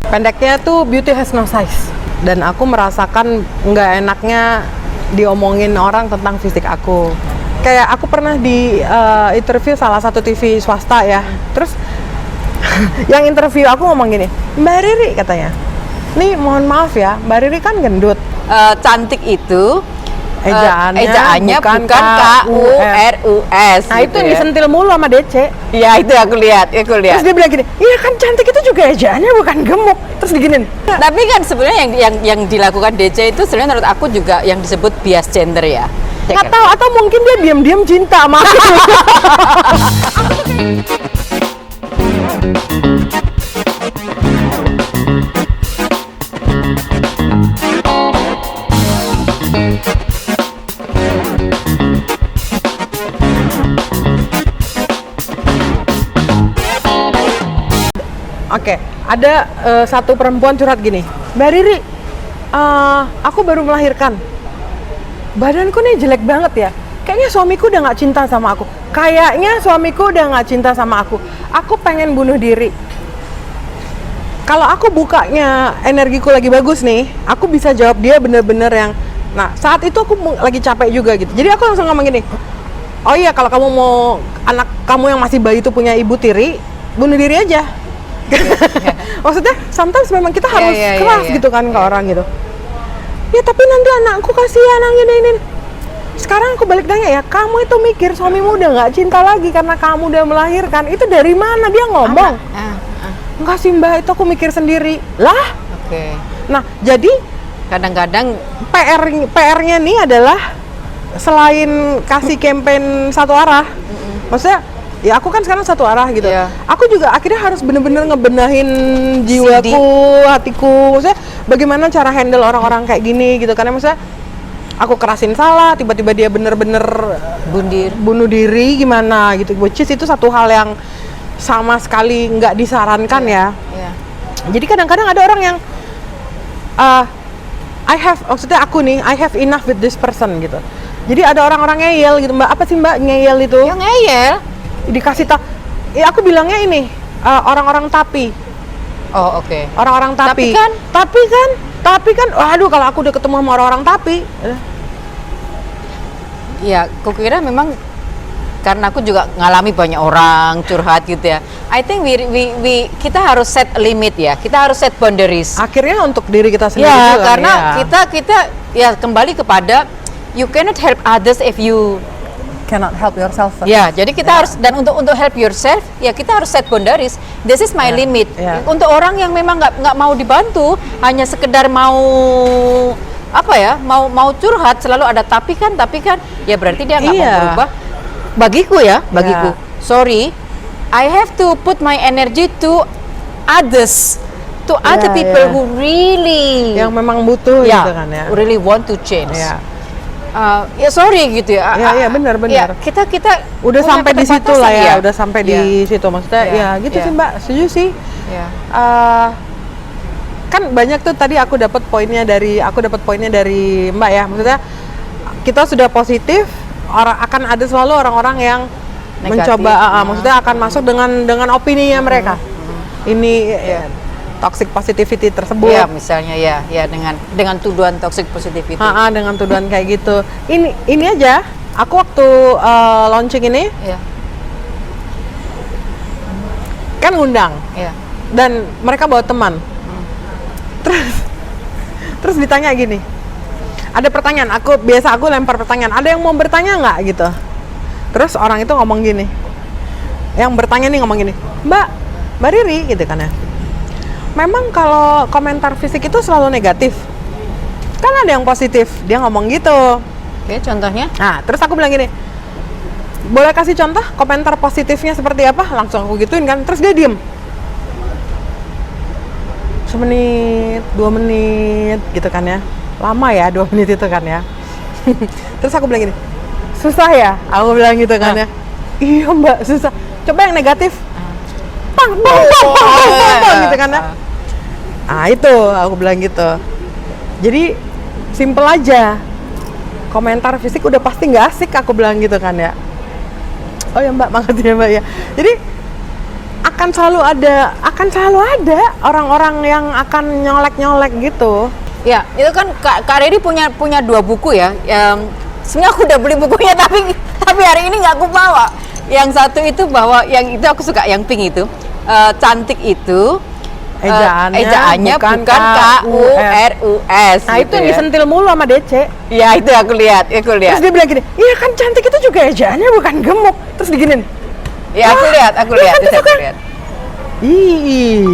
Pendeknya tuh beauty has no size. Dan aku merasakan nggak enaknya diomongin orang tentang fisik aku. Kayak aku pernah di interview salah satu TV swasta ya. Terus yang interview aku ngomong gini, Mbak Riri katanya, nih mohon maaf ya, Mbak Riri kan gendut. Cantik itu Ejaannya bukan KURUS. Nah itu yang disentil mulu sama DC. Ya itu aku lihat. Terus dia bilang gini, iya kan cantik itu juga ejaannya bukan gemuk. Terus diginin. Tapi kan sebenarnya yang dilakukan DC itu sebenarnya menurut aku juga yang disebut bias gender ya. Nggak tahu, atau mungkin dia diam-diam cinta sama aku. Oke, ada satu perempuan curhat gini, Mbak Riri, aku baru melahirkan, badanku nih jelek banget ya, kayaknya suamiku udah nggak cinta sama aku, aku pengen bunuh diri. Kalau aku bukanya energiku lagi bagus nih, aku bisa jawab dia bener-bener yang, nah saat itu aku lagi capek juga gitu, jadi aku langsung ngomong gini, oh iya kalau kamu mau anak kamu yang masih bayi itu punya ibu tiri, bunuh diri aja. Maksudnya sometimes memang kita harus keras gitu kan ke orang gitu. Ya tapi nanti anakku kasihan ini. Sekarang aku balik tanya ya, kamu itu mikir suamimu udah nggak cinta lagi karena kamu udah melahirkan, itu dari mana dia ngomong? Enggak sih Mbak, itu aku mikir sendiri lah. Oke. Nah jadi Kadang-kadang PR-nya nih adalah selain kasih campaign satu arah, maksudnya ya aku kan sekarang satu arah gitu. Iya. Aku juga akhirnya harus bener-bener ngebenahin jiwaku, hatiku. Maksudnya bagaimana cara handle orang-orang kayak gini gitu. Karena maksudnya aku kerasin salah, tiba-tiba dia bener-bener bunuh diri gimana gitu. Which is itu satu hal yang sama sekali nggak disarankan ya. Iya. Jadi kadang-kadang ada orang yang maksudnya aku nih, I have enough with this person gitu. Jadi ada orang-orang ngeyel gitu, Mbak. Apa sih Mbak ngeyel itu? Yang ngeyel Dikasih ya aku bilangnya ini orang-orang tapi. Oh oke. Orang-orang tapi kan waduh kalau aku udah ketemu sama orang-orang tapi Ya, aku kira memang karena aku juga ngalami banyak orang curhat gitu ya. I think kita harus set limit ya. Kita harus set boundaries. akhirnya untuk diri kita sendiri Ya, juga, karena ya. kita ya kembali kepada you cannot help others if you cannot help yourself. Ya, jadi kita harus, dan untuk help yourself, ya kita harus set boundaries. This is my limit. Untuk orang yang memang nggak mau dibantu, hanya sekedar mau mau curhat, selalu ada tapi kan, ya berarti dia nggak mau berubah. Bagiku, sorry, I have to put my energy to others, to other people who really yang memang butuh gitu kan ya. Really want to change. Ya sorry gitu ya. Ya benar. Ya, kita udah sampai di situ lah ya, udah sampai di situ maksudnya ya gitu sih Mbak, setuju sih. Kan banyak tuh tadi aku dapat poinnya dari Mbak ya, maksudnya kita sudah positif, akan ada selalu orang-orang yang negatif. Mencoba maksudnya akan masuk dengan opininya mereka. Ini toxic positivity tersebut. Ya, misalnya ya dengan tuduhan toxic positivity. Dengan tuduhan kayak gitu. Ini aja, aku waktu launching ini kan ngundang. Dan mereka bawa teman. Terus ditanya gini. Ada pertanyaan, aku lempar pertanyaan. Ada yang mau bertanya nggak gitu? Terus orang itu ngomong gini. Yang bertanya nih ngomong gini, Mbak Riri gitu kan ya. Memang kalau komentar fisik itu selalu negatif. Kan ada yang positif. Dia ngomong gitu. Oke, contohnya? Nah, terus aku bilang gini, boleh kasih contoh komentar positifnya seperti apa? Langsung aku gituin kan. Terus dia diem. 1 menit, 2 menit gitu kan ya. Lama ya 2 menit itu kan ya. Terus aku bilang gini, susah ya? Aku bilang gitu kan ya. Iya Mbak, susah. Coba yang negatif. Pang gitu kan ya. Nah itu aku bilang gitu. Jadi simple aja. Komentar fisik udah pasti nggak asik, aku bilang gitu kan ya. Oh ya Mbak, makasih ya Mbak ya. Jadi aku akan selalu ada orang-orang yang akan nyolek-nyolek gitu. Ya, itu kan Kak Riri punya 2 buku ya. Sebenarnya aku udah beli bukunya tapi hari ini nggak aku bawa. Yang satu itu bahwa yang itu aku suka yang pink itu. Cantik itu ejaannya bukan KURUS. Nah, gitu itu yang ya. disentil mulu sama DC. Ya, itu aku lihat. Terus dia bilang gini, iya kan cantik itu juga ejaannya bukan gemuk. Terus diginin. Ya, aku lihat. kan Itu terus aku aku- lihat. Ih.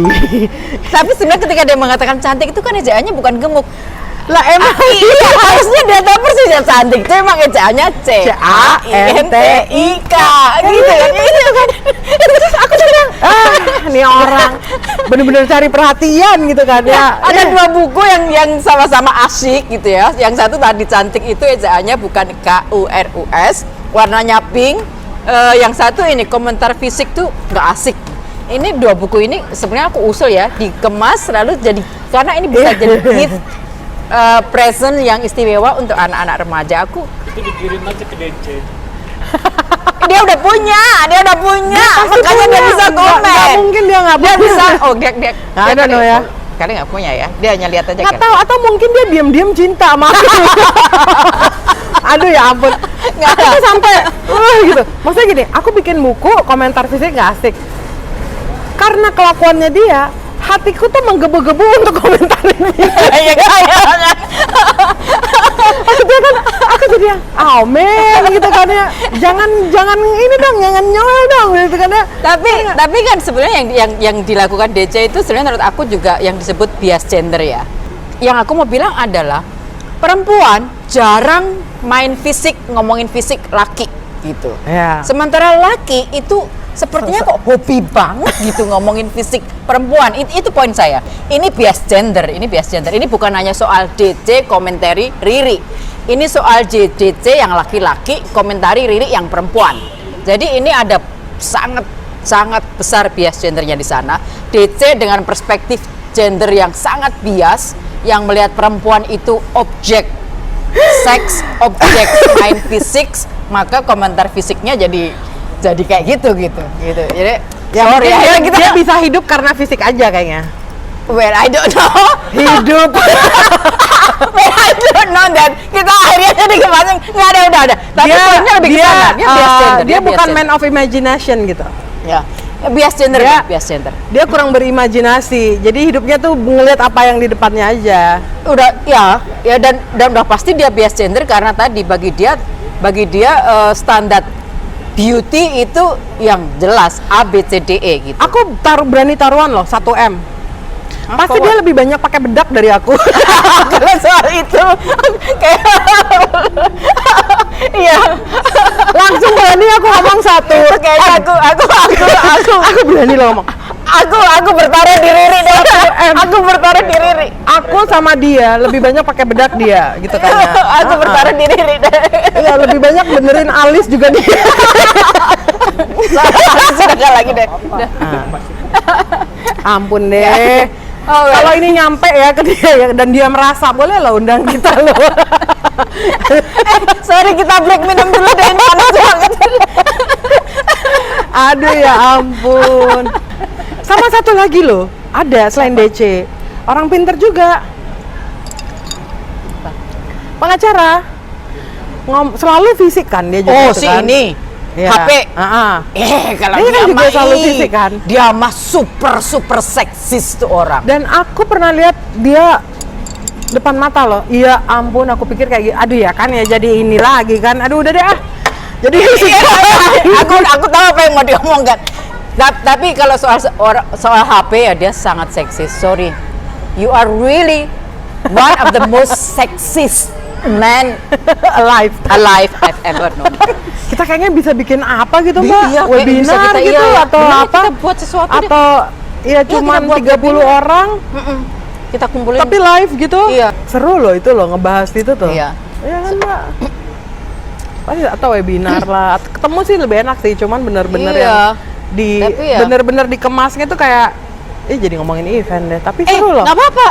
Tapi sebenarnya ketika dia mengatakan cantik itu kan ejaannya bukan gemuk. Lah emang Iya, harusnya dia tahu persis ya cantik. Itu emang ejaannya CANTIK gitu kan. Itu kan. terus aku bilang, nih orang bener-bener cari perhatian gitu kan ya. Ada 2 buku yang sama-sama asyik gitu ya. Yang satu tadi cantik itu ejaannya bukan KURUS, warnanya pink. Yang satu ini komentar fisik tuh nggak asik. Ini 2 buku ini sebenarnya aku usul ya, dikemas lalu jadi, karena ini bisa jadi gift present yang istimewa untuk anak-anak remaja. Aku Itu dikirim aja ke DC. dia udah punya, makanya dia bisa komen. Nggak mungkin dia nggak Dia punya. bisa, dia I don't know ya. Kali nggak punya ya, dia hanya lihat aja Nggak kan. tahu, atau mungkin dia diam-diam cinta sama aku. Aduh ya ampun. Aku tuh sampai gitu. Maksudnya gini, aku bikin buku komentar fisik nggak asik. Karena kelakuannya dia, hatiku tuh menggebu-gebu untuk komentarin dia. Iya kayaknya. Dia kan, aku jadi yang, oh men gitu kan ya. Jangan ini dong, jangan nyolol dong gitu kan ya. Tapi kan sebenarnya yang dilakukan DC itu sebenarnya menurut aku juga yang disebut bias gender ya. Yang aku mau bilang adalah perempuan jarang main fisik, ngomongin fisik laki gitu. Ya. Sementara laki itu sepertinya kok hobi banget gitu ngomongin fisik perempuan. Itu poin saya. Ini bias gender. Ini bukan hanya soal DC komentari Riri. Ini soal DC yang laki-laki komentari Riri yang perempuan. Jadi ini ada sangat besar bias gendernya di sana. DC dengan perspektif gender yang sangat bias, yang melihat perempuan itu objek seks, objek main fisik, maka komentar fisiknya jadi kayak gitu. Jadi Ya, sorry mungkin ya, dia bisa hidup karena fisik aja kayaknya. well I don't know. Hidup. Well I don't know that. Kita akhirnya jadi kemarin nggak ada. Tapi poinnya lebih ke sana. Dia bias gender. dia bukan bias man of imagination gitu. gender. Ya. Bias gender, bias gender. Dia kurang berimajinasi. Jadi hidupnya tuh ngeliat apa yang di depannya aja. Udah ya dan udah pasti dia bias gender karena tadi bagi dia standar beauty itu yang jelas A B C D E gitu. Aku berani taruhan loh 1 M. Pasti dia lebih banyak pakai bedak dari aku. Kalau soal itu kayak iya Langsung berani aku ngomong 1. kayaknya Aku berani loh ngomong. aku bertaruh di Riri deh. Aku bertaruh di Riri. Aku sama dia lebih banyak pakai bedak dia gitu kan. Ya. Aku bertaruh di Riri deh. Iya, lebih banyak benerin alis juga dia. Sudah nggak lagi deh. Udah. Ampun deh. Oh, Kalau ini nyampe ya ke dia ya, dan dia merasa, boleh lah undang kita loh. Sorry kita break minum dulu deh, ini panas banget. Aduh ya ampun. Sama satu lagi loh, ada selain DC, orang pinter juga. Pengacara. Selalu fisik kan dia juga. Oh gitu si kan. ini Iya. HP. Dia Kalau dia kan juga mah selalu fisik kan. Dia mah super seksis tuh orang. Dan aku pernah lihat dia depan mata loh. Iya ampun, aku pikir kayak gitu. Aduh ya kan ya jadi ini lagi kan. Aduh udah deh ah. Jadi aku tahu apa yang mau diomongkan. Tapi kalau soal HP ya dia sangat seksis. Sorry, you are really one of the most sexist man alive. I've ever known. Kita kayaknya bisa bikin apa gitu Mbak? Iya, kayak Webinar bisa kita, gitu iya. atau Bener, apa? kita buat sesuatu deh. Atau ya cuman kita buat 30 webinar. orang Kita kumpulin. tapi live gitu. Iya. Seru loh itu loh ngebahas itu tuh. Iya. Iya kan Mbak? Pasti atau webinar lah. Ketemu sih lebih enak sih, cuman bener-bener Iya. yang Tapi ya. bener-bener dikemasnya tuh kayak jadi ngomongin event deh. Tapi seru loh. nggak apa-apa.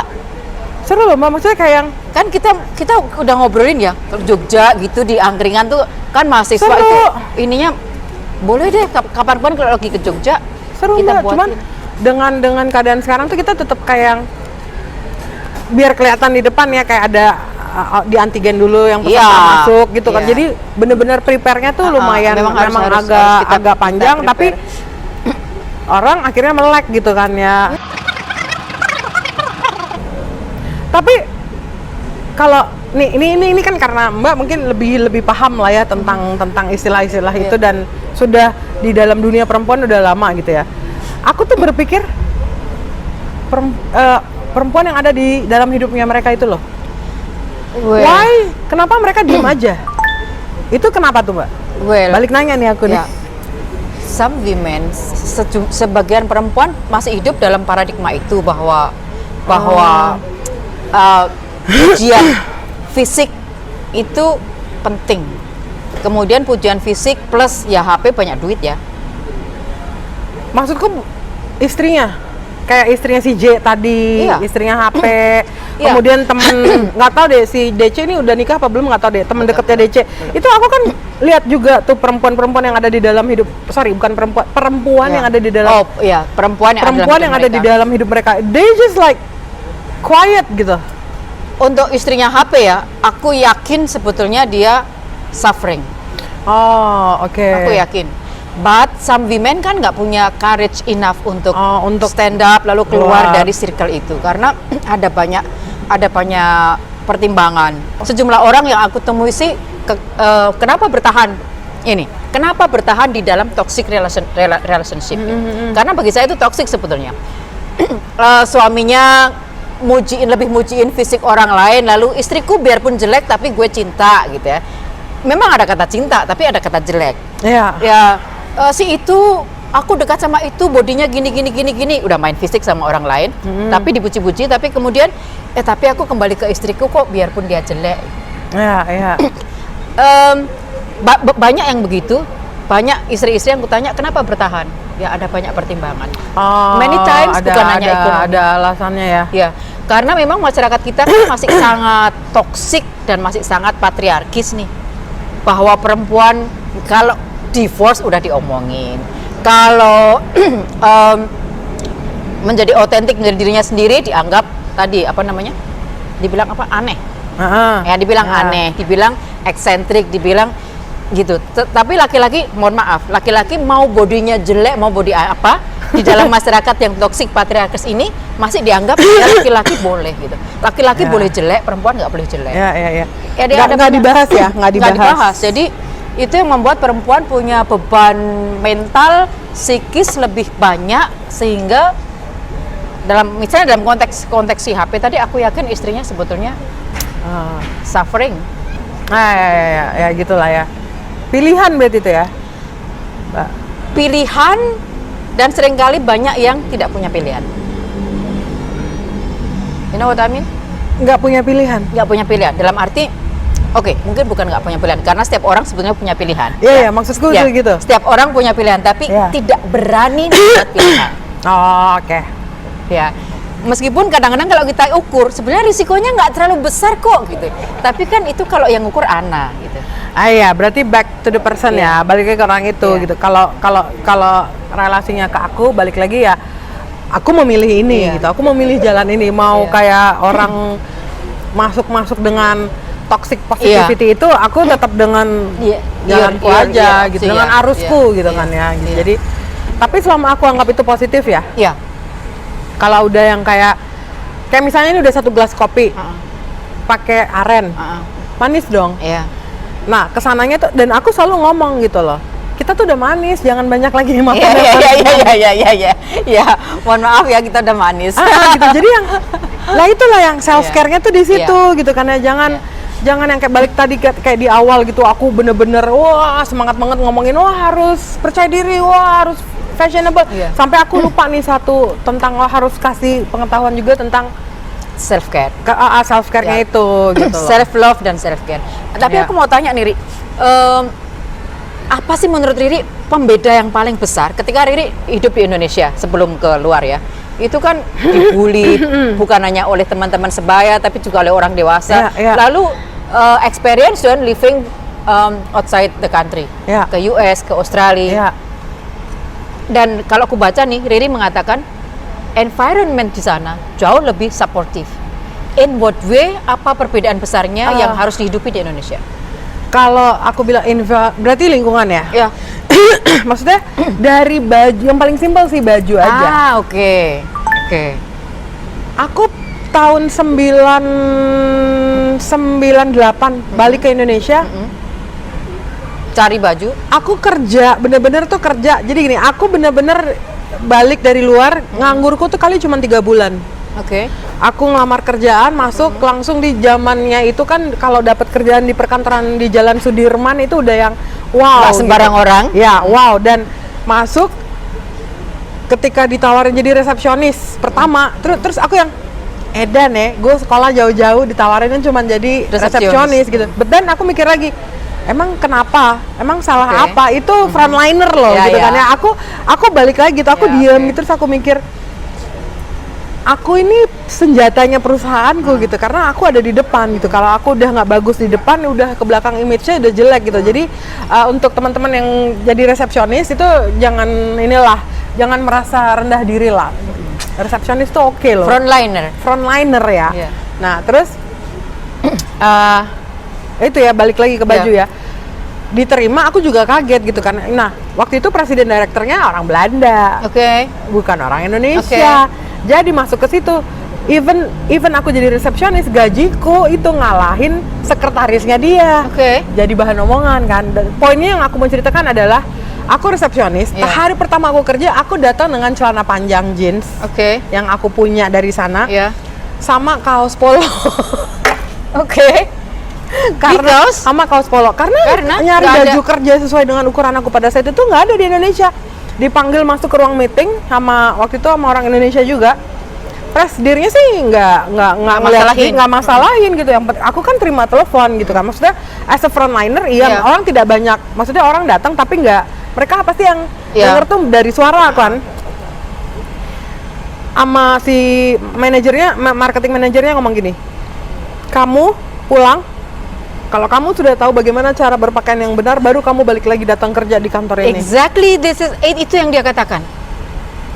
Seru loh Mbak, maksudnya kayak yang Kan kita udah ngobrolin ya ke Jogja gitu di angkringan tuh kan mahasiswa Seru. itu ininya boleh deh kapan-kapan kalau lagi ke Jogja seru Kita Mbak. Cuman dengan keadaan sekarang tuh kita tetap kayak yang biar kelihatan di depan ya, kayak ada di antigen dulu yang peserta masuk gitu kan. Jadi bener-bener prepare-nya tuh lumayan memang agak panjang, tapi orang akhirnya melek gitu kan ya. Tapi kalau ini kan karena Mbak mungkin lebih paham lah ya tentang istilah-istilah itu, dan sudah di dalam dunia perempuan udah lama gitu ya. Aku tuh berpikir perempuan yang ada di dalam hidupnya mereka itu loh, why? Kenapa mereka diem aja? Itu kenapa tuh Mbak? Balik nanya nih aku nih. Some women, sebagian perempuan masih hidup dalam paradigma itu bahwa pujian fisik itu penting. Kemudian pujian fisik plus ya HP banyak duit ya. Maksudku istrinya, kayak istrinya si J tadi, istrinya HP. Kemudian temen nggak tahu deh si DC ini udah nikah apa belum, nggak tahu deh, temen deketnya DC. Itu aku kan lihat juga tuh perempuan-perempuan yang ada di dalam hidup, perempuan yang ada di dalam perempuan yang ada di dalam hidup mereka. They just like quiet gitu. Untuk istrinya HP ya, aku yakin sebetulnya dia suffering. Oh, oke. Aku yakin. But some women kan nggak punya courage enough untuk stand up lalu keluar dari circle itu, karena ada banyak pertimbangan. Sejumlah orang yang aku temui sih kenapa bertahan di dalam toxic relationship. Karena bagi saya itu toxic sebetulnya. Suaminya lebih mujiin fisik orang lain, lalu istriku biarpun jelek tapi gue cinta gitu ya. Memang ada kata cinta tapi ada kata jelek. Si itu aku dekat sama itu, bodinya gini, udah main fisik sama orang lain, tapi dipuji-puji, tapi kemudian tapi aku kembali ke istriku kok biarpun dia jelek. Banyak yang begitu, banyak istri-istri yang kutanya kenapa bertahan, ya ada banyak pertimbangan. Many times bukan hanya ekonomi. Ada alasannya ya. Ya, karena memang masyarakat kita kan masih sangat toksik dan masih sangat patriarkis nih, bahwa perempuan kalau divorce udah diomongin, kalau menjadi otentik menjadi dirinya sendiri dianggap dibilang apa, aneh. Dibilang aneh, dibilang eksentrik, dibilang gitu. Tapi laki-laki, mohon maaf, laki-laki mau bodinya jelek, mau body apa, di dalam masyarakat yang toksik patriarkis ini masih dianggap ya laki-laki boleh gitu. Laki-laki boleh jelek, perempuan nggak boleh jelek. Nggak dibahas ya, nggak dibahas. Jadi itu yang membuat perempuan punya beban mental, psikis lebih banyak, sehingga misalnya dalam konteks si HP tadi, aku yakin istrinya sebetulnya suffering. Ya gitulah ya. Pilihan berarti itu ya, Mbak. Pilihan, dan seringkali banyak yang tidak punya pilihan. You know what I mean? Nggak punya pilihan. Nggak punya pilihan dalam arti, mungkin bukan nggak punya pilihan, karena setiap orang sebetulnya punya pilihan. Iya, maksudku gitu. Setiap orang punya pilihan, tapi tidak berani membuat pilihan. Oke. Ya, meskipun kadang-kadang kalau kita ukur, sebenarnya risikonya nggak terlalu besar kok gitu. Tapi kan itu kalau yang ukur Ana gitu. Berarti back to the person ya, balik lagi ke orang itu gitu. Kalau relasinya ke aku, balik lagi ya, aku memilih ini gitu. Aku memilih jalan ini. Mau kayak orang masuk dengan toxic positivity itu, aku tetap dengan jalanku aja gitu, dengan arusku gitu kan ya. Gitu. Jadi, tapi selama aku anggap itu positif ya. Kalau udah yang kayak misalnya ini udah 1 gelas kopi, pakai aren, manis dong. Nah, kesananya tuh, dan aku selalu ngomong gitu loh, kita tuh udah manis, jangan banyak lagi makannya. Mohon maaf ya, kita udah manis. Gitu. Jadi itulah yang self care-nya tuh di situ gitu kan ya. Jangan yang kayak balik tadi kayak di awal gitu, aku bener-bener semangat banget ngomongin harus percaya diri, harus fashionable, sampai aku lupa nih satu tentang harus kasih pengetahuan juga tentang self care. Self care-nya itu gitu loh. Self love dan self care. Tapi aku mau tanya nih, Ri, apa sih menurut Riri pembeda yang paling besar ketika Riri hidup di Indonesia sebelum ke luar ya? Itu kan dibully bukan hanya oleh teman-teman sebaya tapi juga oleh orang dewasa. Lalu experience dan living outside the country, ke US, ke Australia. Dan kalau aku baca nih, Riri mengatakan environment di sana jauh lebih supportive. In what way? Apa perbedaan besarnya yang harus dihidupi di Indonesia? Kalau aku bilang berarti lingkungan ya? Ya. Maksudnya dari baju, yang paling simpel sih baju aja. Oke. Aku tahun 98 balik ke Indonesia. Cari baju. Aku kerja, bener-bener tuh kerja. Jadi gini, aku bener-bener balik dari luar, nganggurku tuh kali cuma 3 bulan. Oke. Aku ngelamar kerjaan, masuk langsung di zamannya itu kan kalau dapat kerjaan di perkantoran di Jalan Sudirman itu udah yang wow. Nggak sembarang orang. Ya, wow. Dan masuk ketika ditawarin jadi resepsionis pertama, terus aku yang edan ya, gue sekolah jauh-jauh ditawarin cuma jadi resepsionis gitu. But then aku mikir lagi, emang kenapa? Emang salah apa? Itu frontliner loh gitu kan ya. Aku balik lagi gitu, aku diem terus aku mikir, aku ini senjatanya perusahaanku gitu, karena aku ada di depan gitu. Kalau aku udah nggak bagus di depan, udah ke belakang image-nya udah jelek gitu. Jadi untuk teman-teman yang jadi resepsionis itu jangan merasa rendah diri lah. Resepsionis tuh oke loh. Frontliner ya. Yeah. Nah terus itu ya balik lagi ke baju ya. Diterima, aku juga kaget gitu kan. Nah waktu itu presiden direkturnya orang Belanda. Oke. Bukan orang Indonesia. Jadi masuk ke situ, even aku jadi resepsionis, gajiku itu ngalahin sekretarisnya dia. Jadi bahan omongan kan. Dan poinnya yang aku mau ceritakan adalah, aku resepsionis. Hari pertama aku kerja, aku datang dengan celana panjang jeans yang aku punya dari sana, sama kaos polo. Karena sama kaos polo. Karena nyari baju kerja sesuai dengan ukuran aku pada saat itu nggak ada di Indonesia. Dipanggil masuk ke ruang meeting waktu itu sama orang Indonesia juga. Presidennya sih nggak masalahin gitu. Yang aku kan terima telepon gitu kan. Maksudnya as a frontliner, orang tidak banyak. Maksudnya orang datang tapi mereka pasti yang denger tuh dari suara kan. Sama si manajernya, marketing manajernya ngomong gini, kamu pulang. Kalau kamu sudah tahu bagaimana cara berpakaian yang benar, baru kamu balik lagi datang kerja di kantor ini. Exactly, itu yang dia katakan.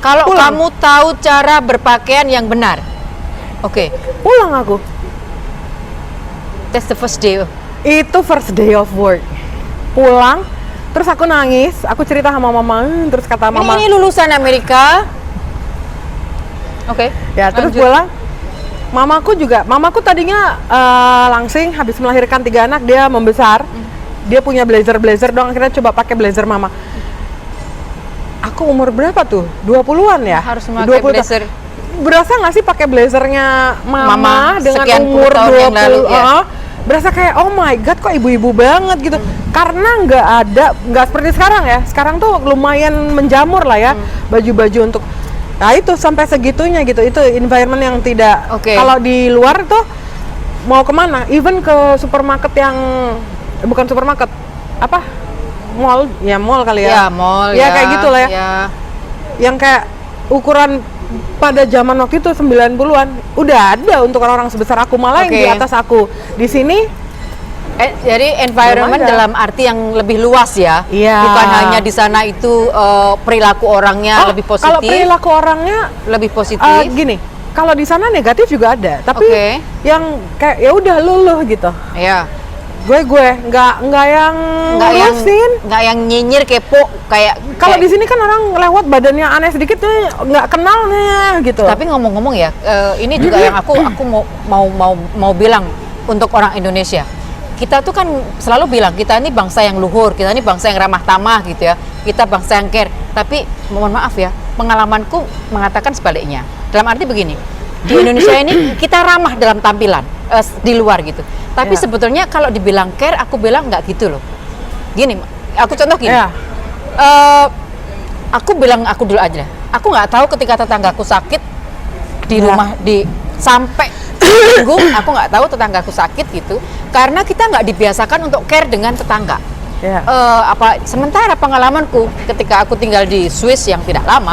Kalau kamu tahu cara berpakaian yang benar, pulang aku. That's the first day. Itu first day of work. Pulang, terus aku nangis, aku cerita sama mama, terus kata mama. Ini lulusan Amerika. Ya terus lanjut. Pulang. Mamaku tadinya langsing habis melahirkan 3 anak, dia membesar. Dia punya blazer dong, akhirnya coba pakai blazer mama. Aku umur berapa tuh? 20-an ya? Harus memakai blazer. Berasa nggak sih pakai blazernya mama dengan sekian umur 20 yang lalu, berasa kayak oh my god, kok ibu-ibu banget gitu. Karena nggak seperti sekarang ya. Sekarang tuh lumayan menjamur lah ya baju-baju untuk. Nah itu sampai segitunya gitu, itu environment yang tidak. Kalau di luar tuh mau kemana, even ke supermarket yang bukan supermarket, apa, mall kali ya. Mall ya kayak gitu lah ya. Yang kayak ukuran pada zaman waktu itu 90-an udah ada untuk orang-orang sebesar aku, malah yang di atas aku. Di sini jadi environment dalam arti yang lebih luas ya. Bukan hanya di sana itu perilaku orangnya lebih positif. Kalau perilaku orangnya lebih positif. Gini, kalau di sana negatif juga ada, tapi yang kayak ya udah luluh gitu. Gue nggak yang ngurusin, nggak yang nyinyir kepo kayak. Kalau di sini kan orang lewat badannya aneh sedikit tuh nggak kenal nih gitu. Tapi ngomong-ngomong ya, ini juga yang aku mau bilang untuk orang Indonesia. Kita tuh kan selalu bilang kita ini bangsa yang luhur, kita ini bangsa yang ramah tamah gitu ya, kita bangsa yang care. Tapi mohon maaf ya, pengalamanku mengatakan sebaliknya. Dalam arti begini, di Indonesia ini kita ramah dalam tampilan di luar gitu. Tapi sebetulnya kalau dibilang care, aku bilang nggak gitu loh. Gini, aku contoh gini. Aku bilang aku dulu aja. Aku nggak tahu ketika tetanggaku sakit di rumah sampai minggu, aku nggak tahu tetanggaku sakit gitu, karena kita nggak dibiasakan untuk care dengan tetangga. Sementara pengalamanku ketika aku tinggal di Swiss yang tidak lama,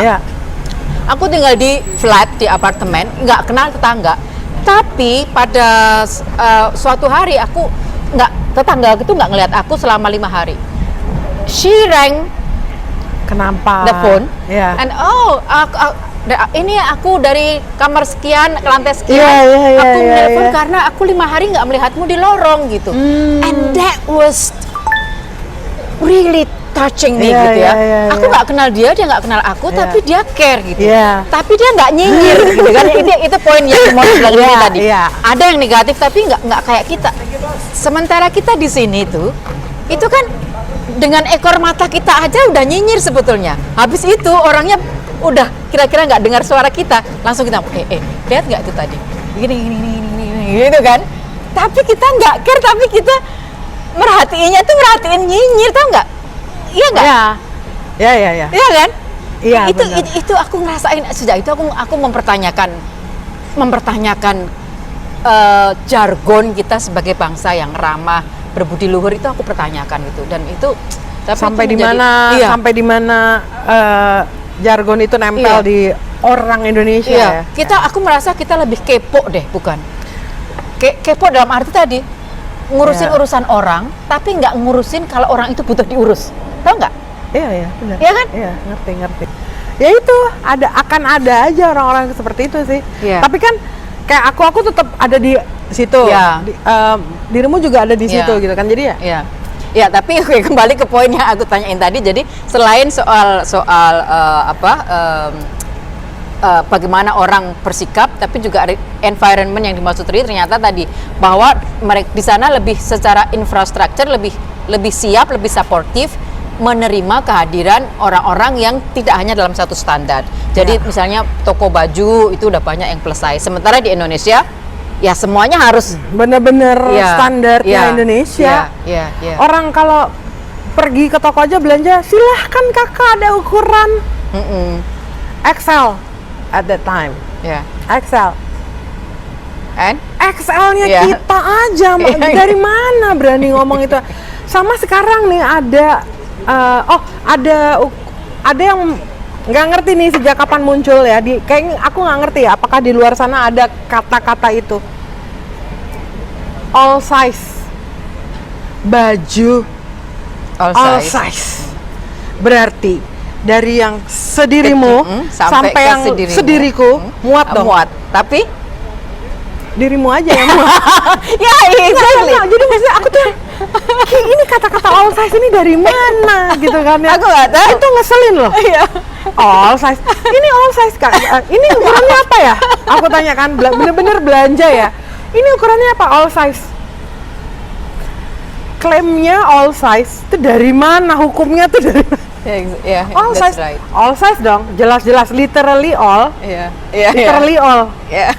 aku tinggal di flat, di apartemen, nggak kenal tetangga. Tapi pada suatu hari tetangga itu nggak ngelihat aku selama 5 hari. She rang Kenapa? The phone. Yeah. And ini aku dari kamar sekian ke lantai sekian. Yeah, aku yeah, telepon yeah. karena aku 5 hari nggak melihatmu di lorong gitu. And that was really touching me Yeah, gitu ya. yeah, Aku nggak kenal dia nggak kenal aku, Yeah. tapi dia care gitu. Yeah. Tapi dia nggak nyinyir gitu kan. Itu poin yang mau bilang ini Yeah, tadi. yeah. Ada yang negatif tapi nggak kayak kita. Sementara kita di sini tuh, itu kan dengan ekor mata kita aja udah nyinyir sebetulnya. Habis itu orangnya udah kira-kira nggak dengar suara kita, langsung kita lihat nggak itu tadi gini gitu kan. Tapi kita nggak care, tapi kita merhatiin nyinyir, tau nggak? Iya nggak? Ya. Iya kan? Iya, itu aku ngerasain sejak itu aku mempertanyakan jargon kita sebagai bangsa yang ramah, berbudi luhur, itu aku pertanyakan gitu. Dan itu sampai di mana jargon itu nempel di orang Indonesia. Iya. Aku merasa kita lebih kepo deh, bukan? Kepo dalam arti tadi ngurusin urusan orang, tapi nggak ngurusin kalau orang itu butuh diurus, tau nggak? Iya, benar. Iya kan? Iya, ngerti. Ya itu akan ada aja orang-orang seperti itu sih. Iya. Tapi kan kayak aku tetap ada di situ. Iya. Dirimu juga ada di situ gitu kan. Jadi ya. Iya. Ya, tapi kembali ke poin yang aku tanyain tadi. Jadi selain soal bagaimana orang bersikap, tapi juga ada environment yang dimaksud ternyata tadi bahwa mereka di sana lebih secara infrastruktur lebih siap, lebih suportif menerima kehadiran orang-orang yang tidak hanya dalam satu standar. Jadi misalnya toko baju itu udah banyak yang plus size. Sementara di Indonesia ya semuanya harus bener-bener standarnya Indonesia. Iya. Orang kalau pergi ke toko aja belanja, silahkan kakak ada ukuran XL at that time. Ya. XL. And XL-nya kita aja, dari mana berani ngomong itu? Sama sekarang nih ada yang nggak ngerti nih sejak kapan muncul ya, kayaknya aku nggak ngerti ya, apakah di luar sana ada kata-kata itu all size baju all size berarti dari yang sedirimu sampai yang sediriku muat dong. Tapi dirimu aja yang muat. Ya, exactly. Jadi maksudnya aku tuh ini kata-kata all size ini dari mana gitu kan ya. Aku nggak tahu. Itu ngeselin loh. Iya. All size. Ini all size Kak. Ini ukurannya apa ya? Aku tanyakan, bener-bener belanja ya. Ini ukurannya apa all size? Klaimnya all size itu dari mana? Hukumnya tuh dari mana? All size. Right. All size dong. Jelas-jelas literally all. Iya. Literally all. Iya.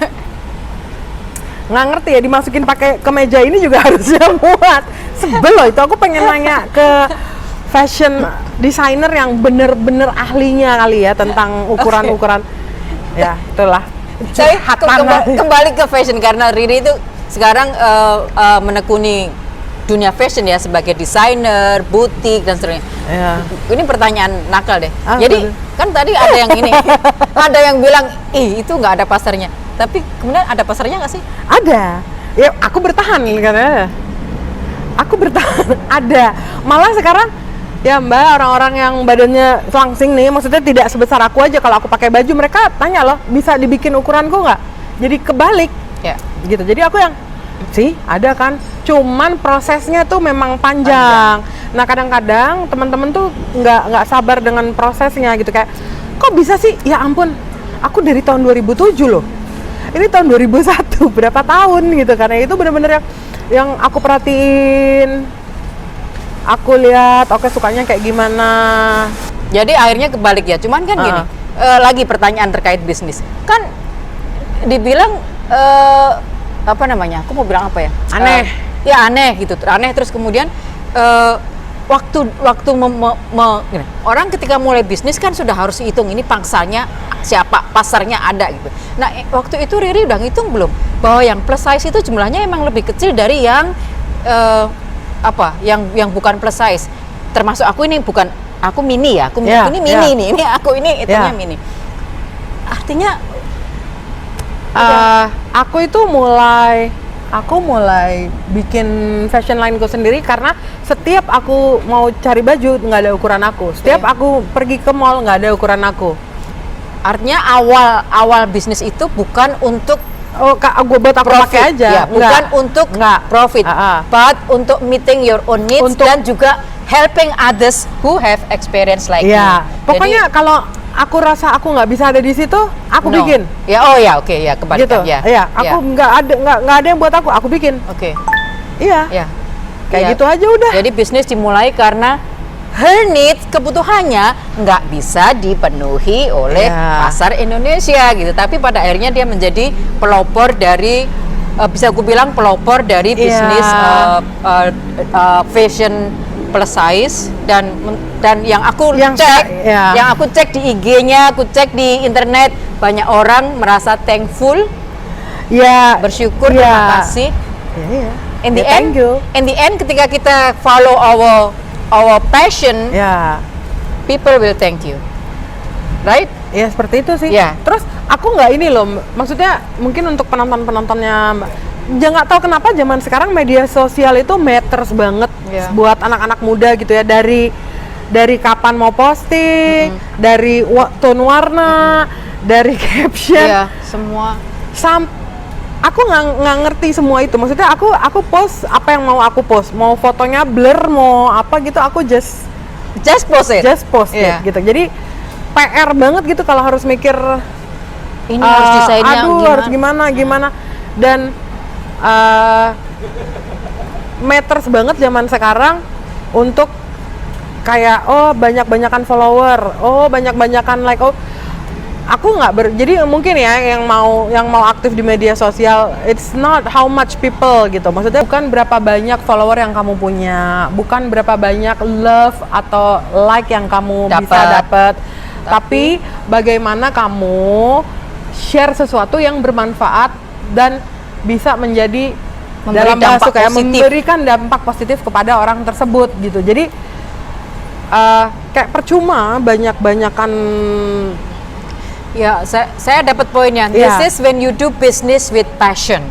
Nggak ngerti ya, dimasukin pakai kemeja ini juga harusnya muat. Sebel loh itu, aku pengen nanya ke fashion designer yang bener-bener ahlinya kali ya tentang ukuran-ukuran. Ya, itulah. Saya kembali ke fashion karena Riri itu sekarang menekuni dunia fashion ya sebagai desainer, butik dan seterusnya. Ya. Ini pertanyaan nakal deh. Ah, jadi betul. kan tadi ada yang ini, ada yang bilang, itu nggak ada pasarnya. Tapi kemudian ada pasarnya nggak sih? Ada. Ya, aku bertahan katanya. Aku bertahan. Ada. Malah sekarang ya Mbak, orang-orang yang badannya langsing nih, maksudnya tidak sebesar aku aja, kalau aku pakai baju mereka tanya loh, bisa dibikin ukuranku nggak? Jadi kebalik. Ya. Gitu. Jadi aku yang sih ada kan. Cuman prosesnya tuh memang panjang. Nah, kadang-kadang teman-teman tuh nggak sabar dengan prosesnya gitu, kayak kok bisa sih? Ya ampun. Aku dari tahun 2007 loh. Ini tahun 2001, berapa tahun gitu, karena itu bener-bener yang aku perhatiin, aku lihat, oke sukanya kayak gimana. Jadi akhirnya kebalik ya, cuman kan gini, lagi pertanyaan terkait bisnis, kan dibilang apa namanya, aku mau bilang apa ya? Aneh. Ya aneh gitu, aneh terus kemudian waktu gini, orang ketika mulai bisnis kan sudah harus hitung ini pangsanya siapa, pasarnya ada gitu. Nah waktu itu Riri udah ngitung belum bahwa yang plus size itu jumlahnya emang lebih kecil dari yang yang bukan plus size. Termasuk aku ini bukan, aku mini ya, aku ini mini nih, ini aku ini hitungnya mini. Artinya aku itu mulai aku mulai bikin fashion lineku sendiri karena setiap aku mau cari baju nggak ada ukuran aku. Setiap aku pergi ke mall nggak ada ukuran aku. Artinya awal bisnis itu bukan untuk Gue buat aku pakai aja. ya, bukan untuk profit, but untuk meeting your own needs dan juga helping others who have experience like you. Pokoknya kalau aku rasa aku nggak bisa ada di situ, aku bikin. Ya, oke, ya kebalikan gitu. ya. Aku nggak ada yang buat aku bikin. Oke. Iya. Ya. Kayak gitu aja udah. Jadi bisnis dimulai karena her needs, kebutuhannya nggak bisa dipenuhi oleh pasar Indonesia gitu. Tapi pada akhirnya dia menjadi pelopor dari bisa aku bilang pelopor dari bisnis fashion plus size dan yang aku cek di IG-nya, aku cek di internet, banyak orang merasa thankful, bersyukur, terima kasih. In the end, ketika kita follow our passion, people will thank you, right? Ya seperti itu sih. Terus aku nggak ini loh, maksudnya mungkin untuk penontonnya, nggak tahu kenapa zaman sekarang media sosial itu matters banget buat anak-anak muda gitu ya. Dari kapan mau posting, dari tone warna, dari caption, semua. Aku nggak ngerti semua itu. Maksudnya aku post apa yang mau aku post, mau fotonya blur, mau apa gitu, aku just post it gitu. Jadi PR banget gitu kalau harus mikir ini harus desainnya harus gimana dan matters banget zaman sekarang untuk kayak banyak-banyakan follower, banyak-banyakan like, aku jadi mungkin ya yang mau aktif di media sosial, it's not how much people gitu. Maksudnya bukan berapa banyak follower yang kamu punya, bukan berapa banyak love atau like yang kamu bisa dapat, tapi bagaimana kamu share sesuatu yang bermanfaat dan bisa memberikan dampak positif kepada orang tersebut gitu. Jadi kayak percuma banyak-banyakan. Ya, saya dapat poinnya. This is when you do business with passion.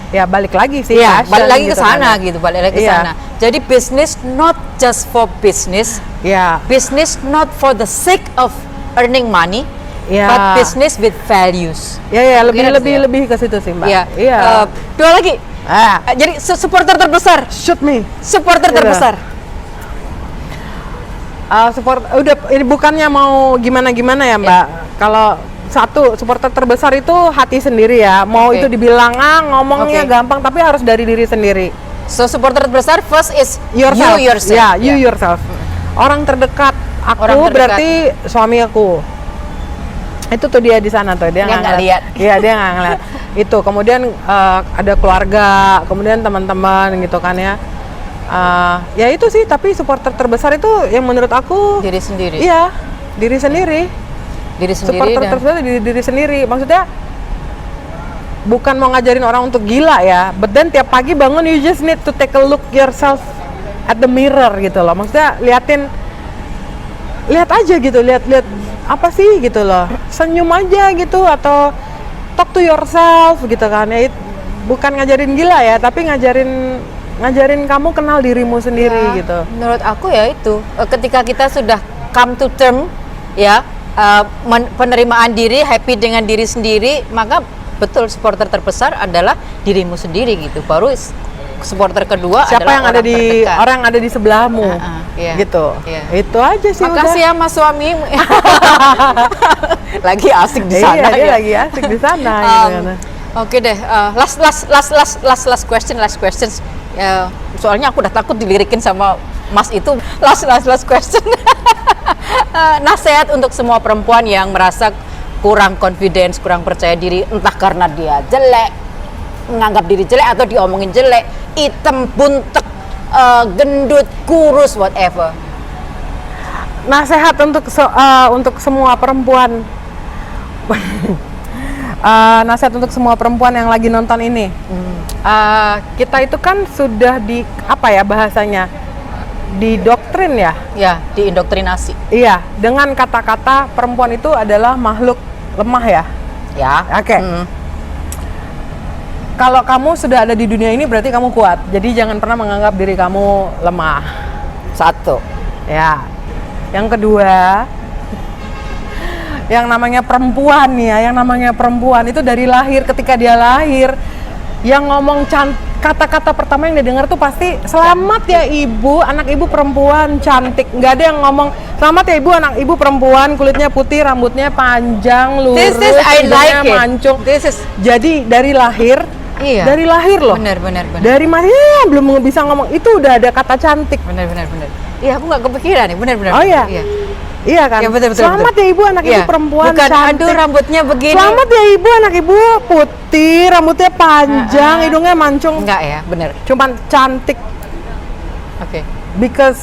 Ya, balik lagi sih. Balik lagi ke sana gitu, balik lagi ke sana. Jadi business not just for business. Business not for the sake of earning money, but business with values. Lebih ke situ sih, Mbak. Dua lagi. Jadi supporter terbesar. Shoot me. Supporter terbesar. Udah ini bukannya mau gimana ya Mbak. Kalau satu supporter terbesar itu hati sendiri ya. Mau itu dibilang ngomongnya gampang, tapi harus dari diri sendiri. So supporter terbesar first is yourself. You yourself. Yourself. Orang terdekat aku berarti suami aku. Itu tuh dia di sana tuh, dia nggak lihat. Iya, dia nggak ngeliat. Itu kemudian ada keluarga, kemudian teman-teman gitu kan ya. Ya itu sih, tapi supporter terbesar itu yang menurut aku diri sendiri. Iya, diri sendiri. Supporter terbesar diri sendiri. Maksudnya bukan mau ngajarin orang untuk gila ya, but then tiap pagi bangun you just need to take a look yourself at the mirror gitu loh. Maksudnya lihat aja gitu, lihat apa sih gitu loh. Senyum aja gitu atau talk to yourself gitu kan. Ya, bukan ngajarin gila ya, tapi ngajarin kamu kenal dirimu sendiri gitu. Menurut aku ya itu ketika kita sudah come to term penerimaan diri, happy dengan diri sendiri, maka betul supporter terbesar adalah dirimu sendiri gitu. Baru supporter kedua siapa adalah yang ada di terdekat. Orang yang ada di sebelahmu gitu. Itu aja sih. Makasih ya Mas suami. Lagi asik di sana. Dia lagi asik di sana. Oke deh, last questions. Soalnya aku udah takut dilirikin sama Mas itu. Last question. Nasihat untuk semua perempuan yang merasa kurang confidence, kurang percaya diri, entah karena dia jelek, menganggap diri jelek atau diomongin jelek, hitam, buntek, gendut, kurus, whatever. Nasihat untuk semua perempuan. Nasihat untuk semua perempuan yang lagi nonton ini. Kita itu kan sudah bahasanya didoktrin ya? Ya, diindoktrinasi. Iya, dengan kata-kata perempuan itu adalah makhluk lemah ya? Ya. Oke. kalau kamu sudah ada di dunia ini berarti kamu kuat. Jadi jangan pernah menganggap diri kamu lemah. Satu. Ya. Yang kedua, yang namanya perempuan ya, yang namanya perempuan itu dari lahir, ketika dia lahir, yang ngomong kata-kata pertama yang dia dengar tuh pasti selamat ya ibu, anak ibu perempuan cantik. Nggak ada yang ngomong selamat ya ibu, anak ibu perempuan, kulitnya putih, rambutnya panjang, lurus, This is I like it. mancung. This is Jadi dari lahir, iya. dari lahir loh. Benar. Dari masih belum bisa ngomong itu udah ada kata cantik. Benar. Iya, aku nggak kepikiran nih. Benar. Oh iya. Iya kan? Ya, betul. Selamat ya ibu, anak ibu Iya. perempuan Bukan, cantik. aduh rambutnya begini. Selamat ya ibu, anak ibu putih, rambutnya panjang, hidungnya mancung. Enggak ya, benar. Cuman cantik Oke. because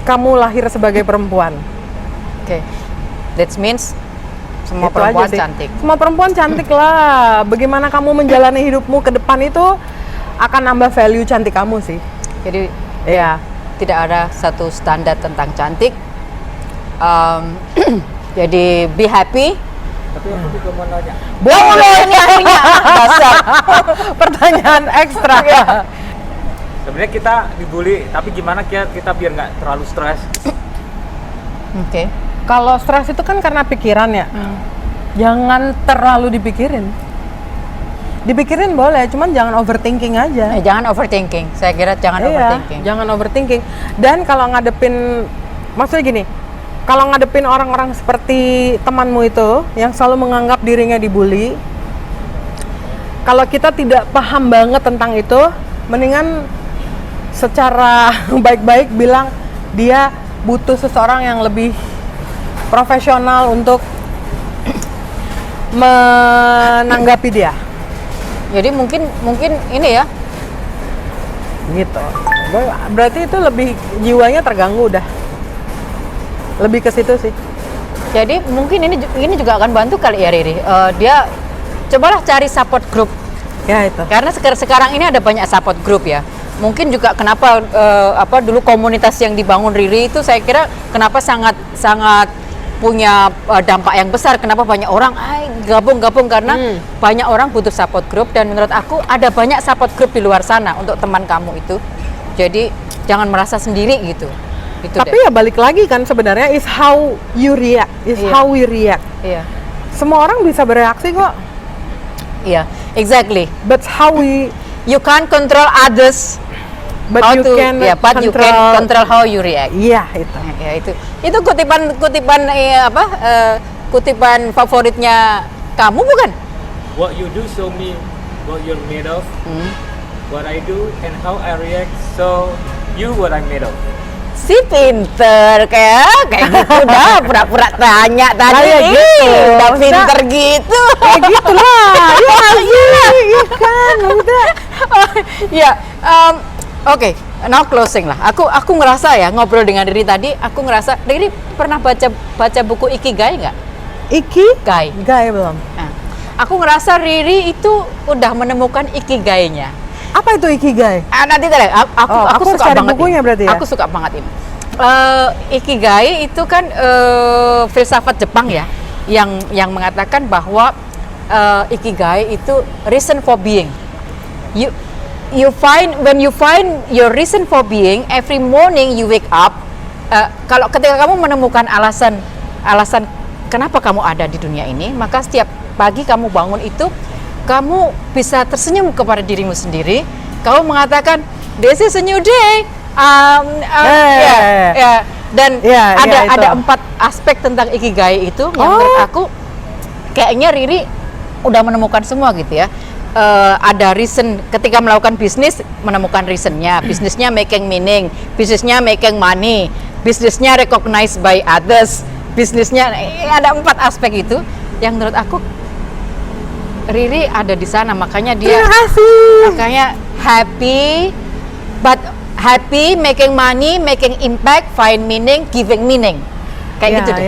kamu lahir sebagai perempuan. Oke. That means semua Itu perempuan aja sih. cantik. Semua perempuan cantik lah. Bagaimana kamu menjalani hidupmu ke depan itu akan nambah value cantik kamu sih. Jadi Iya. tidak ada satu standar tentang cantik. Jadi be happy. Tapi aku juga mau nanya. Boleh ini akhirnya dasar. Pertanyaan ekstra. Sebenarnya kita dibully, tapi gimana kita biar nggak terlalu stres? Oke. Kalau stres itu kan karena pikiran ya. Jangan terlalu dipikirin. Dipikirin boleh, cuman jangan overthinking aja. Jangan overthinking. Saya kira jangan Iya, overthinking. jangan overthinking. Dan kalau ngadepin, maksudnya gini, kalau ngadepin orang-orang seperti temanmu itu yang selalu menganggap dirinya dibully, kalau kita tidak paham banget tentang itu, mendingan secara baik-baik bilang dia butuh seseorang yang lebih profesional untuk menanggapi dia. Jadi mungkin ini ya. Gitu. Berarti itu lebih jiwanya terganggu udah. Lebih ke situ sih. Jadi mungkin ini juga akan bantu kali ya Riri. Dia cobalah cari support group. Ya itu. Karena sekarang ini ada banyak support group ya. Mungkin juga kenapa dulu komunitas yang dibangun Riri itu saya kira kenapa sangat punya dampak yang besar. Kenapa banyak orang gabung karena banyak orang butuh support group, dan menurut aku ada banyak support group di luar sana untuk teman kamu itu. Jadi jangan merasa sendiri gitu. Tapi ya balik lagi kan sebenarnya is how you react, is Iya. how we react. Iya. Semua orang bisa bereaksi kok. Iya, exactly. But how we You can't control others. but How you to- can yeah, but you can control how you react. Iya, itu. Ya itu kutipan favoritnya kamu bukan? What you do show me what you're made of. What I do and how I react, so you what I'm made of. Si pinter kayak gitu dah, pura-pura tanya tadi Kayak nih, gitu. udah Maksudnya- pinter gitu. Kayak gitu lah. Iya sih. Iya kan, udah. Ya, oke, now closing lah. Aku ngerasa ya ngobrol dengan Riri tadi, aku ngerasa Riri pernah baca buku Ikigai nggak? Gai belum. Nah, aku ngerasa Riri itu udah menemukan Ikigainya. Apa itu ikigai? Nanti deh, aku harus suka cari banget bukunya ini. berarti ya? Aku suka banget ini. Ikigai itu kan filsafat Jepang ya, yang mengatakan bahwa Ikigai itu reason for being. When you find your reason for being, every morning you wake up. Kalau ketika kamu menemukan alasan kenapa kamu ada di dunia ini, maka setiap pagi kamu bangun itu, kamu bisa tersenyum kepada dirimu sendiri. Kamu mengatakan, "This is a new day." Dan ada 4 aspek tentang Ikigai itu yang menurut aku kayaknya Riri udah menemukan semua gitu ya. Ada reason ketika melakukan bisnis, menemukan reasonnya. Bisnisnya making meaning, bisnisnya making money, bisnisnya recognized by others, bisnisnya ada 4 aspek itu yang menurut aku Riri ada di sana, makanya dia Terima kasih. makanya happy, making money, making impact, find meaning, giving meaning. Kayak gitu deh.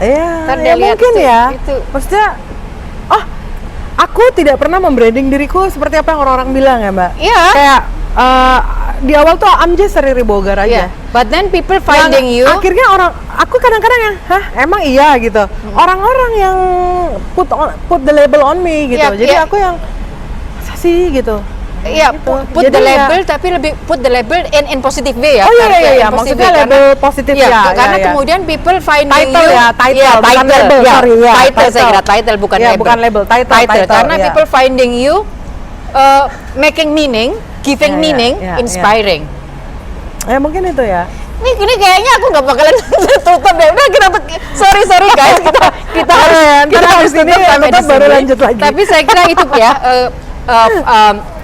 Iya. Ntar Ya dia lihat mungkin itu, ya. itu. Maksudnya, aku tidak pernah membranding diriku seperti apa yang orang-orang bilang ya, Mbak. Iya. Kayak di awal tuh I'm just Riri Bogar aja. Yeah. But then people finding you. Akhirnya aku kadang-kadang yang, emang iya gitu. Orang-orang yang put the label on me gitu. Yeah, Jadi yeah. aku yang sih gitu. Iya, Gitu. put Jadi the ya- label tapi lebih put the label in positive way ya. Oh iya, Karena- iya, iya. in positive Maksudnya way, label positif iya, ya, karena iya. kemudian people finding Title you ya, title, iya, bukan label, ya, sorry, ya, title saya title. kira title bukan Iya, label. bukan label, title, karena iya. people finding you making meaning, giving Iya, iya, meaning, iya, inspiring. Ya mungkin itu ya. Ini kayaknya aku nggak bakalan tutup deh. Udah sorry guys, kita harus Ntar kita habis harus ini tutup sampai tutup di baru sini. lanjut lagi. Tapi saya kira itu ya,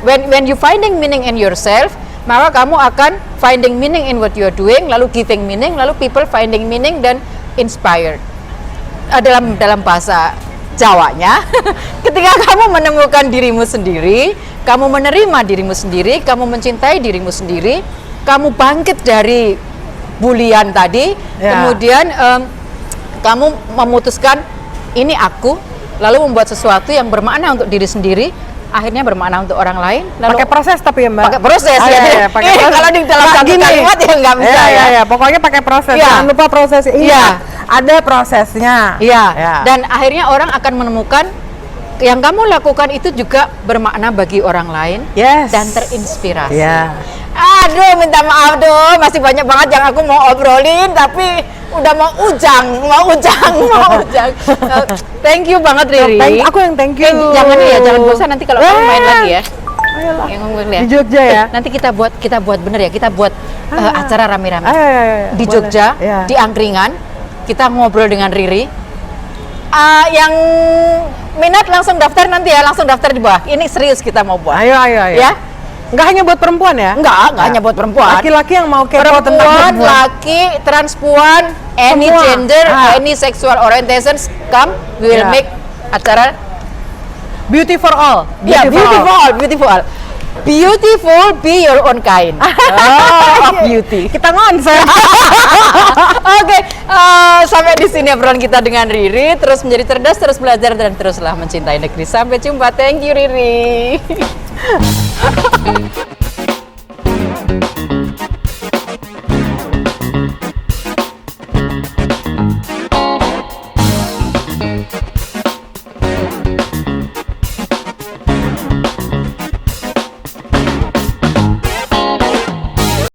when you finding meaning in yourself, maka kamu akan finding meaning in what you are doing, lalu giving meaning, lalu people finding meaning dan inspired. Dalam bahasa Jawanya, ketika kamu menemukan dirimu sendiri, kamu menerima dirimu sendiri, kamu mencintai dirimu sendiri, kamu bangkit dari bulian tadi, Ya. kemudian kamu memutuskan ini aku, lalu membuat sesuatu yang bermakna untuk diri sendiri, akhirnya bermakna untuk orang lain. Lalu Pakai proses tapi ya Mbak. pakai proses Ah, ya. iya, iya, pakai proses. Kalau di dalam Nggak, satu gini. kalimat ya nggak bisa Iya, ya. iya, iya. Pokoknya pakai proses. Iya. Jangan lupa proses. Iya. Iya. Ada prosesnya. Iya. Ya. Dan akhirnya orang akan menemukan yang kamu lakukan itu juga bermakna bagi orang lain Yes. dan terinspirasi. Iya. Aduh, minta maaf dong, masih banyak banget yang aku mau obrolin, tapi udah mau ujang. Thank you banget Riri. Aku yang thank you. Jangan ya, jangan bosan nanti kalau kamu main lagi ya. Ayolah. Yang ngomong ya. Di Jogja ya. Nanti kita buat bener ya, kita buat acara rame-rame. Ayo, ayo, ayo. Di Boleh. Jogja, Iya. di Angkringan, kita ngobrol dengan Riri. Yang minat langsung daftar nanti ya, langsung daftar di bawah. Ini serius kita mau buat. Ayo, ayo, ayo. Ya? Nggak hanya buat perempuan ya? Enggak hanya buat perempuan. Laki-laki yang mau kepo tentang Perempuan, perempuan. laki, transpuan, any Semua. gender, Ah. any sexual orientations, come, we will Ya. make acara. Beauty for all. Ya, beautiful. Beautiful, be your own kind. Of beauty. Kita ngonsep. Oke, sampai di sini obrolan kita dengan Riri. Terus menjadi cerdas, terus belajar, dan teruslah mencintai negeri. Sampai jumpa. Thank you, Riri.